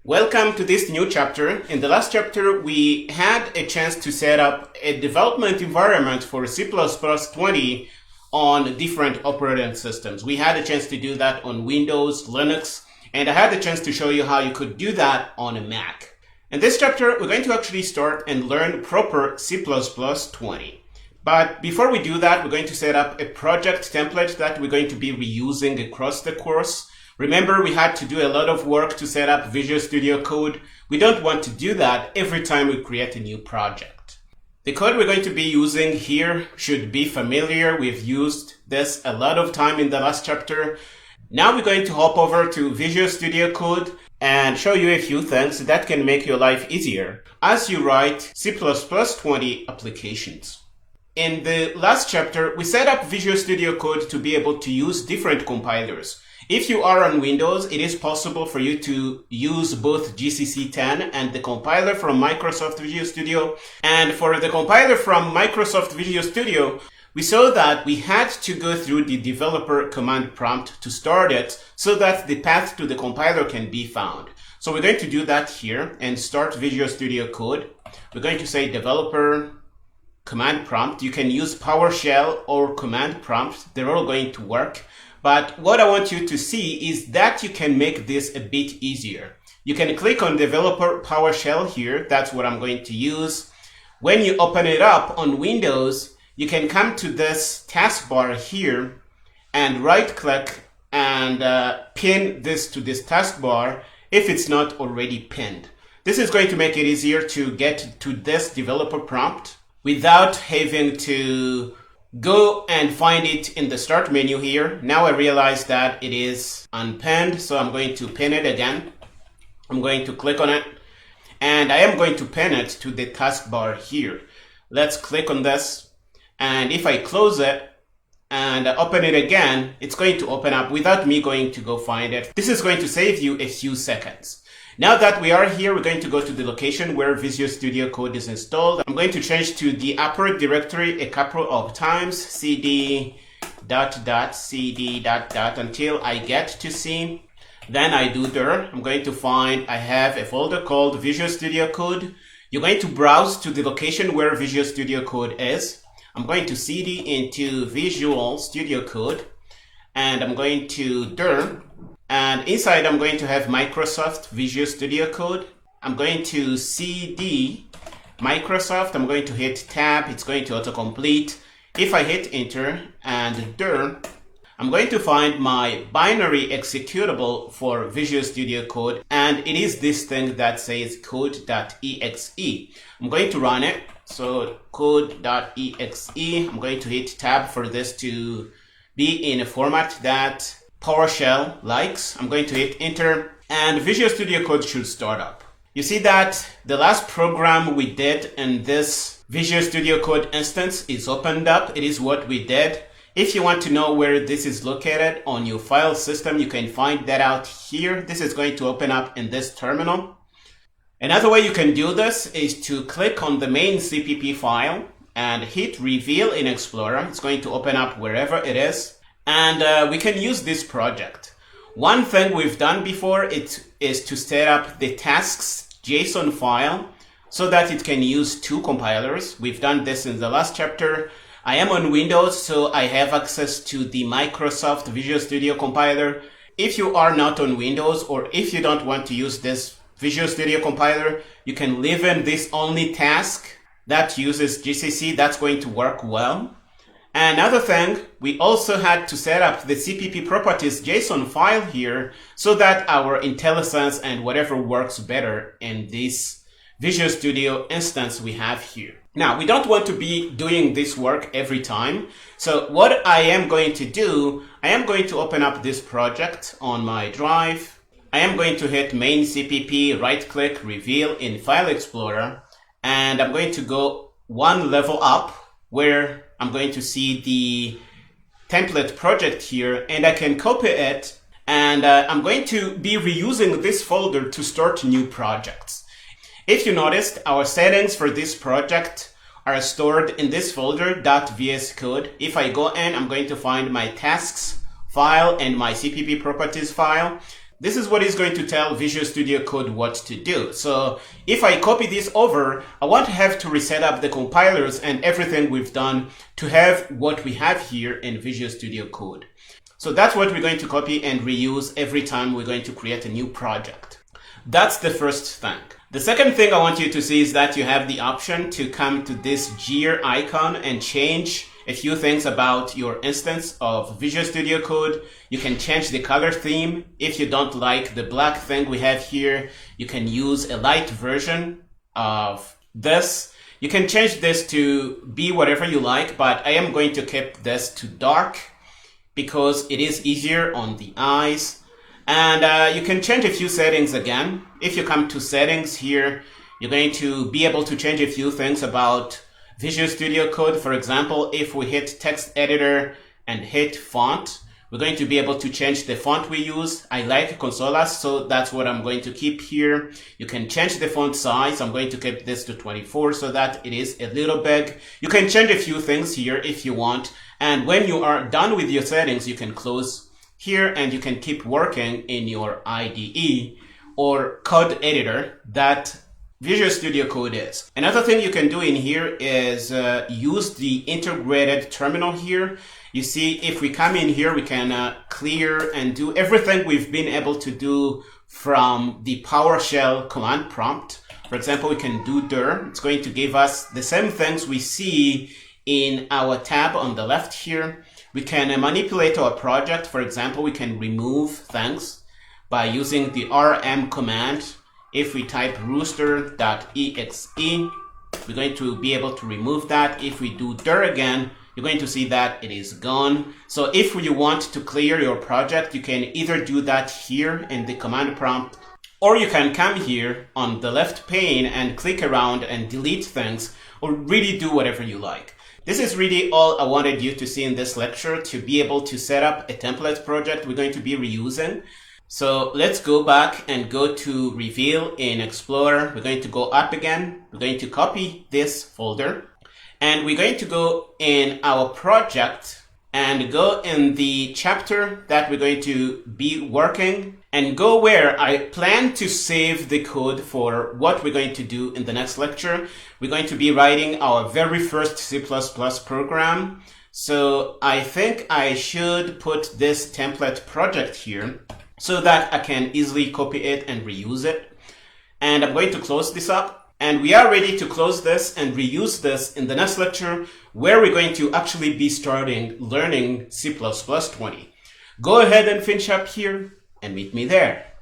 Welcome to this new chapter. In the last chapter, we had a chance to set up a development environment for C++20 on different operating systems. We had a chance to do that on Windows, Linux, and I had the chance to show you how you could do that on a Mac. In this chapter, we're going to actually start and learn proper C++20. But before we do that, we're going to set up a project template that we're going to be reusing across the course. Remember, we had to do a lot of work to set up Visual Studio Code. We don't want to do that every time we create a new project. The code we're going to be using here should be familiar. We've used this a lot of time in the last chapter. Now we're going to hop over to Visual Studio Code and show you a few things that can make your life easier as you write C++20 applications. In the last chapter, we set up Visual Studio Code to be able to use different compilers. If you are on Windows, it is possible for you to use both GCC 10 and the compiler from Microsoft Visual Studio. And for the compiler from Microsoft Visual Studio, we saw that we had to go through the developer command prompt to start it so that the path to the compiler can be found. So we're going to do that here and start Visual Studio Code. We're going to say developer command prompt. You can use PowerShell or command prompt. They're all going to work. But what I want you to see is that you can make this a bit easier. You can click on Developer PowerShell here. That's what I'm going to use. When you open it up on Windows, you can come to this taskbar here and right-click and pin this to this taskbar if it's not already pinned. This is going to make it easier to get to this developer prompt without having to go and find it in the start menu here. Now I realize that it is unpinned, so I'm going to pin it again. I'm going to click on it, and I am going to pin it to the taskbar here. Let's click on this, and if I close it and open it again, it's going to open up without me going to go find it. This is going to save you a few seconds. Now that we are here, we're going to go to the location where Visual Studio Code is installed. I'm going to change to the upper directory a couple of times, cd ... cd ... until I get to C. Then I do dir. I'm going to find I have a folder called Visual Studio Code. You're going to browse to the location where Visual Studio Code is. I'm going to cd into Visual Studio Code, and I'm going to dir. And inside, I'm going to have Microsoft Visual Studio Code. I'm going to cd Microsoft. I'm going to hit tab. It's going to autocomplete. If I hit enter and dir, I'm going to find my binary executable for Visual Studio Code. And it is this thing that says code.exe. I'm going to run it. So code.exe. I'm going to hit tab for this to be in a format that PowerShell likes. I'm going to hit enter, and Visual Studio Code should start up. You see that the last program we did in this Visual Studio Code instance is opened up. It is what we did. If you want to know where this is located on your file system, you can find that out here. This is going to open up in this terminal. Another way you can do this is to click on the main CPP file and hit reveal in Explorer. It's going to open up wherever it is. And we can use this project. One thing we've done before is to set up the tasks JSON file so that it can use two compilers. We've done this in the last chapter. I am on Windows, so I have access to the Microsoft Visual Studio compiler. If you are not on Windows, or if you don't want to use this Visual Studio compiler, you can leave in this only task that uses GCC. That's going to work well. Another thing, we also had to set up the CPP properties JSON file here so that our IntelliSense and whatever works better in this Visual Studio instance we have here. Now, we don't want to be doing this work every time. So what I am going to do, I am going to open up this project on my drive. I am going to hit main CPP, right-click, reveal in File Explorer, and I'm going to go one level up where I'm going to see the template project here, and I can copy it, and I'm going to be reusing this folder to start new projects. If you noticed, our settings for this project are stored in this folder, .vscode. If I go in, I'm going to find my tasks file and my CPP properties file. This is what is going to tell Visual Studio Code what to do. So if I copy this over, I won't have to reset up the compilers and everything we've done to have what we have here in Visual Studio Code. So that's what we're going to copy and reuse every time we're going to create a new project. That's the first thing. The second thing I want you to see is that you have the option to come to this gear icon and change a few things about your instance of Visual Studio Code. You can change the color theme. If you don't like the black thing we have here, you can use a light version of this. You can change this to be whatever you like, but I am going to keep this to dark because it is easier on the eyes. And you can change a few settings again. If you come to settings here, you're going to be able to change a few things about Visual Studio Code. For example, if we hit text editor and hit font, we're going to be able to change the font we use. I like Consolas, so that's what I'm going to keep here. You can change the font size. I'm going to keep this to 24 so that it is a little big. You can change a few things here if you want. And when you are done with your settings, you can close here and you can keep working in your IDE or code editor that Visual Studio Code is. Another thing you can do in here is use the integrated terminal here. You see, if we come in here, we can clear and do everything we've been able to do from the PowerShell command prompt. For example, we can do dir. It's going to give us the same things we see in our tab on the left here. We can manipulate our project. For example, we can remove things by using the rm command. If we type rooster.exe, we're going to be able to remove that. If we do dir again, you're going to see that it is gone. So if you want to clear your project, you can either do that here in the command prompt, or you can come here on the left pane and click around and delete things, or really do whatever you like. This is really all I wanted you to see in this lecture, to be able to set up a template project we're going to be reusing. So let's go back and go to Reveal in Explorer. We're going to go up again. We're going to copy this folder. And we're going to go in our project and go in the chapter that we're going to be working and go where I plan to save the code for what we're going to do in the next lecture. We're going to be writing our very first C++ program. So I think I should put this template project here so that I can easily copy it and reuse it. And I'm going to close this up. And we are ready to close this and reuse this in the next lecture, where we're going to actually be starting learning C++ 20. Go ahead and finish up here and meet me there.